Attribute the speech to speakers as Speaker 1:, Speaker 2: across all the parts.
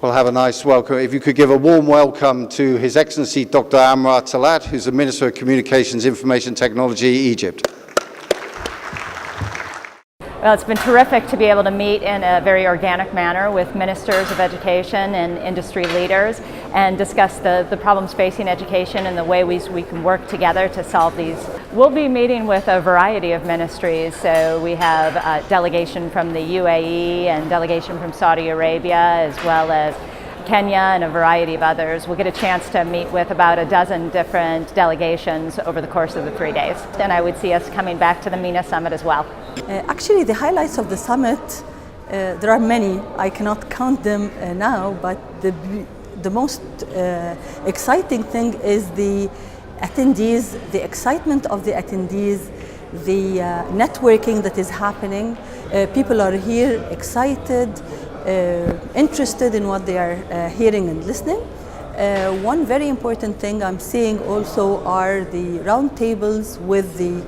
Speaker 1: We'll have a nice welcome. If you could give a warm welcome to His Excellency Dr. Amra Talat, who's the Minister of Communications, Information Technology, Egypt.
Speaker 2: Well, it's been terrific to be able to meet in a very organic manner with ministers of education and industry leaders and discuss the problems facing education and the way we can work together to solve these. We'll be meeting with a variety of ministries. So we have a delegation from the UAE and delegation from Saudi Arabia, as well as Kenya and a variety of others. We'll get a chance to meet with about a dozen different delegations over the course of the 3 days. And I would see us coming back to the MENA Summit as well.
Speaker 3: Actually, the highlights of the summit, there are many. I cannot count them now, but the most exciting thing is the attendees, the excitement of the attendees, the networking that is happening. People are here excited, interested in what they are hearing and listening. One very important thing I'm seeing also are the roundtables with the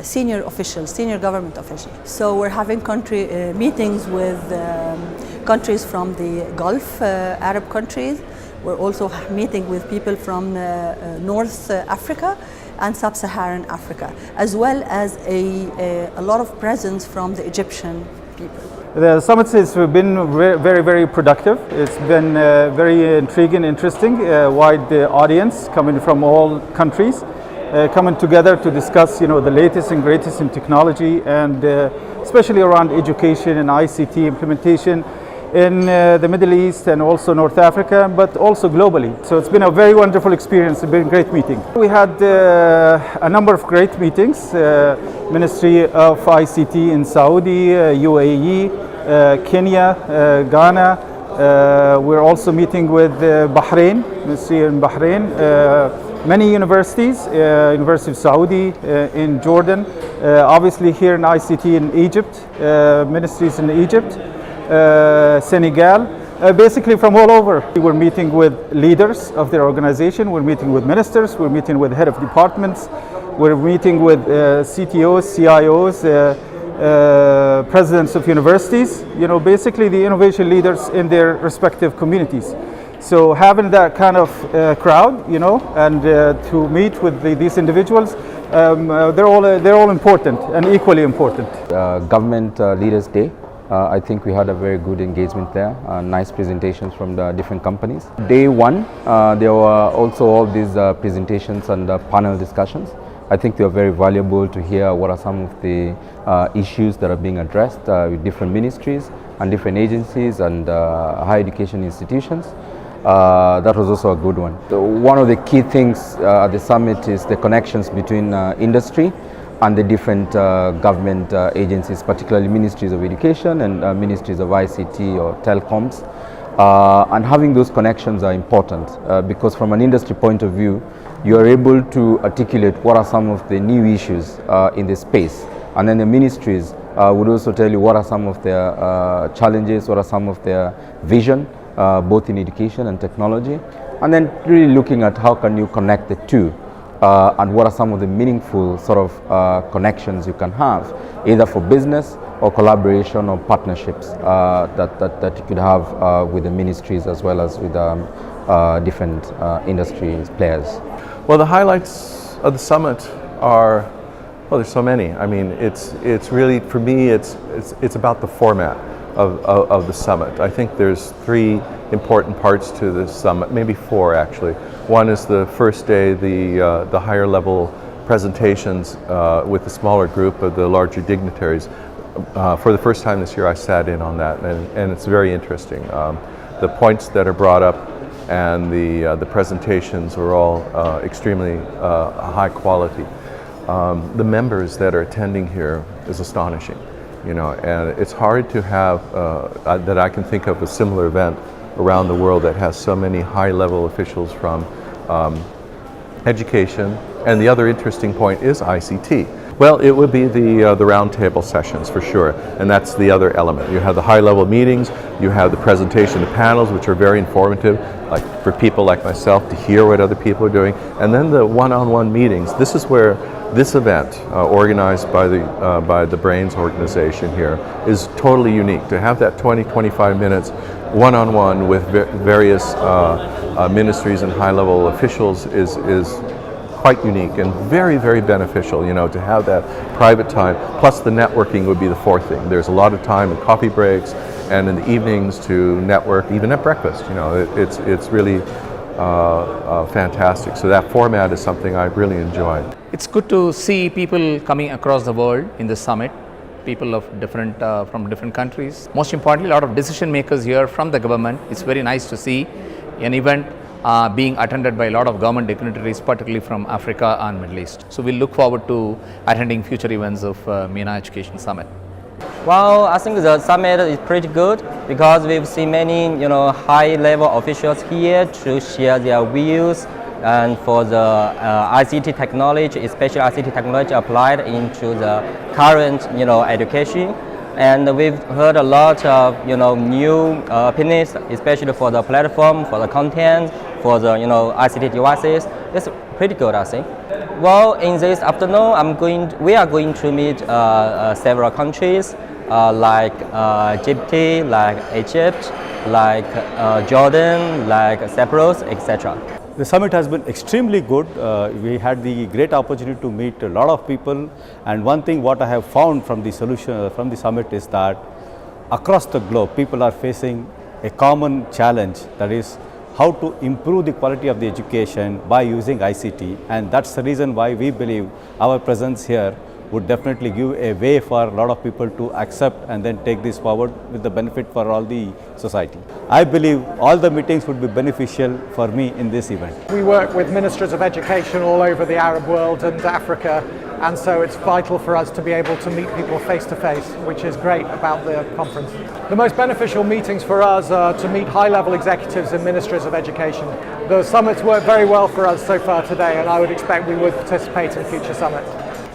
Speaker 3: senior officials, senior government officials. So we're having country meetings with countries from the Gulf Arab countries. We're also meeting with people from North Africa and Sub-Saharan Africa, as well as a lot of presence from the Egyptian people.
Speaker 4: The summit has been very, very productive. It's been very intriguing, interesting, wide audience coming from all countries, coming together to discuss, the latest and greatest in technology, and especially around education and ICT implementation in the Middle East and also North Africa, but also globally. So it's been a very wonderful experience. It's been a great meeting. We had a number of great meetings. Ministry of ICT in Saudi, UAE, Kenya, Ghana. We're also meeting with Bahrain, Ministry in Bahrain. Many universities, University of Saudi in Jordan, obviously here in ICT in Egypt, ministries in Egypt, Senegal, basically from all over. We're meeting with leaders of their organization, we're meeting with ministers, we're meeting with head of departments, we're meeting with CTOs, CIOs, presidents of universities, basically the innovation leaders in their respective communities. So having that kind of crowd, and to meet with these individuals, they're all important and equally important.
Speaker 5: Government Leaders Day. I think we had a very good engagement there, nice presentations from the different companies. Day one, there were also all these presentations and panel discussions. I think they are very valuable to hear what are some of the issues that are being addressed with different ministries and different agencies and higher education institutions. That was also a good one. So one of the key things at the summit is the connections between industry and the different government agencies, particularly ministries of education and ministries of ICT or telecoms. And having those connections are important because from an industry point of view, you are able to articulate what are some of the new issues in the space. And then the ministries would also tell you what are some of their challenges, what are some of their vision, both in education and technology. And then really looking at how can you connect the two. And what are some of the meaningful sort of connections you can have, either for business or collaboration or partnerships that you could have with the ministries as well as with different industry players.
Speaker 6: Well, the highlights of the summit are, well, there's so many. I mean, it's really, for me, it's about the format of the summit. I think there's three important parts to this summit, maybe four actually. One is the first day, the higher level presentations with a smaller group of the larger dignitaries. For the first time this year I sat in on that, and it's very interesting. The points that are brought up and the presentations are all extremely high quality. The members that are attending here is astonishing, and it's hard to have, that I can think of a similar event around the world that has so many high-level officials from education. And the other interesting point is ICT. Well, it would be the roundtable sessions for sure, and that's the other element. You have the high-level meetings, you have the presentation, the panels, which are very informative, like for people like myself to hear what other people are doing, and then the one-on-one meetings. This is where this event, organized by the Brains organization here, is totally unique. To have that 20-25 minutes one-on-one with various ministries and high-level officials is quite unique and very, very beneficial, you know, to have that private time. Plus the networking would be the fourth thing. There's a lot of time in coffee breaks and in the evenings to network, even at breakfast. You know, it's really fantastic. So that format is something I really enjoyed.
Speaker 7: It's good to see people coming across the world in this summit, people of from different countries. Most importantly, a lot of decision makers here from the government. It's very nice to see an event being attended by a lot of government dignitaries, particularly from Africa and Middle East. So we'll look forward to attending future events of MENA Education Summit.
Speaker 8: Well, I think the summit is pretty good because we've seen many, high-level officials here to share their views and for the ICT technology, especially ICT technology applied into the current, education. And we've heard a lot of, new opinions, especially for the platform, for the content, for the, ICT devices. It's pretty good, I think. Well, in this afternoon, we are going to meet several countries like Djibouti, like Egypt, like Jordan, like Cyprus, etc.
Speaker 9: The summit has been extremely good. We had the great opportunity to meet a lot of people, and one thing what I have found from the summit is that across the globe people are facing a common challenge, that is how to improve the quality of the education by using ICT, and that's the reason why we believe our presence here would definitely give a way for a lot of people to accept and then take this forward with the benefit for all the society. I believe all the meetings would be beneficial for me in this event.
Speaker 10: We work with ministers of education all over the Arab world and Africa, and so it's vital for us to be able to meet people face to face, which is great about the conference. The most beneficial meetings for us are to meet high-level executives and ministries of education. The summits work very well for us so far today, and I would expect we would participate in future summits.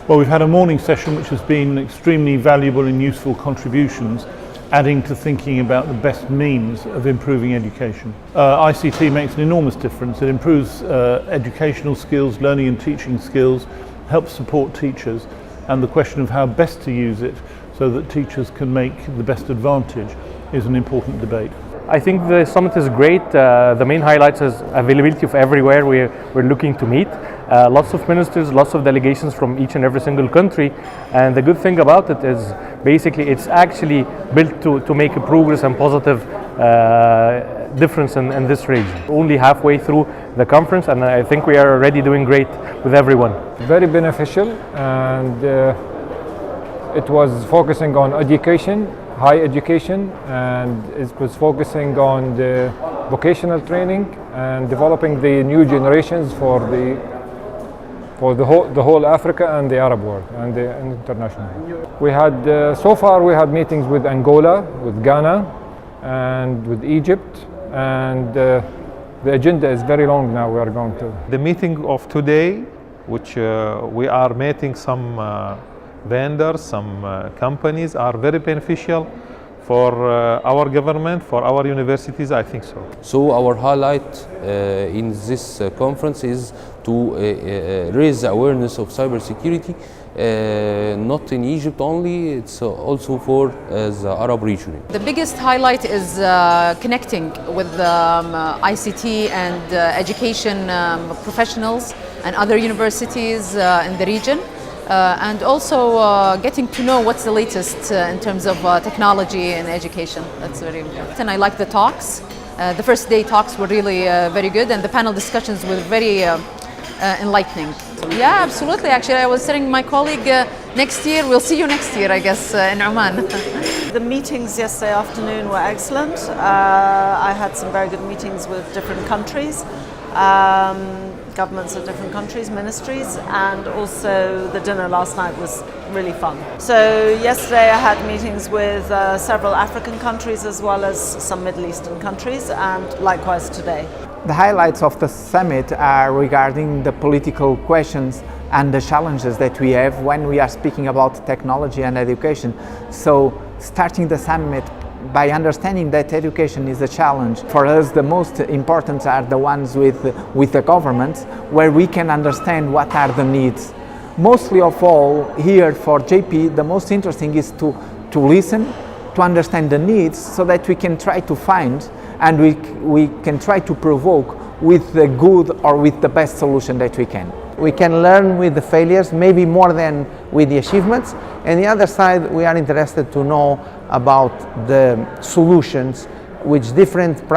Speaker 11: Well, we've had a morning session which has been extremely valuable and useful contributions, adding to thinking about the best means of improving education. ICT makes an enormous difference. It improves educational skills, learning and teaching skills, helps support teachers, and the question of how best to use it so that teachers can make the best advantage is an important debate.
Speaker 12: I think the summit is great. The main highlights is availability of everywhere we're looking to meet. Lots of ministers, lots of delegations from each and every single country, and the good thing about it is basically it's actually built to make a progress and positive difference in this region. Only halfway through the conference, and I think we are already doing great with everyone.
Speaker 13: Very beneficial, and it was focusing on education, high education, and it was focusing on the vocational training and developing the new generations for the whole Africa and the Arab world and the international. We had so far we had meetings with Angola, with Ghana, and with Egypt, and the agenda is very long now. We are going to
Speaker 14: the meeting of today, which we are meeting some vendors, some companies, are very beneficial for our government, for our universities, I think so.
Speaker 5: So our highlight in this conference is to raise the awareness of cybersecurity, not in Egypt only, it's also for the Arab region.
Speaker 15: The biggest highlight is connecting with ICT and education professionals and other universities in the region. And also getting to know what's the latest in terms of technology and education. That's very important. And I like the talks. The first day talks were really very good, and the panel discussions were very enlightening. Yeah, absolutely. Actually, I was telling my colleague next year, we'll see you next year, I guess, in Oman.
Speaker 16: The meetings yesterday afternoon were excellent. I had some very good meetings with different countries. Governments of different countries, ministries, and also the dinner last night was really fun. So yesterday I had meetings with several African countries as well as some Middle Eastern countries, and likewise today.
Speaker 17: The highlights of the summit are regarding the political questions and the challenges that we have when we are speaking about technology and education. So starting the summit by understanding that education is a challenge. For us, the most important are the ones with the government, where we can understand what are the needs. mostly of all, here for JP, the most interesting is to listen, to understand the needs, so that we can try to find and we can try to provoke with the good or with the best solution that we can.
Speaker 18: We can learn with the failures, maybe more than with the achievements. And the other side, we are interested to know about the solutions which different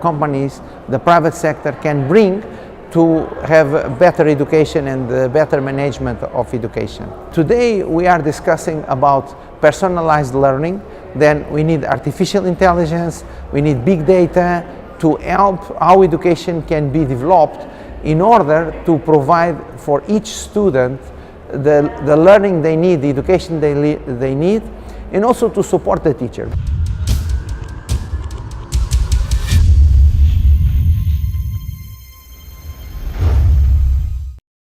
Speaker 18: companies, the private sector, can bring to have better education and better management of education. Today we are discussing about personalized learning. Then we need artificial intelligence, we need big data to help how education can be developed in order to provide for each student the learning they need, the education they need, and also to support the teacher.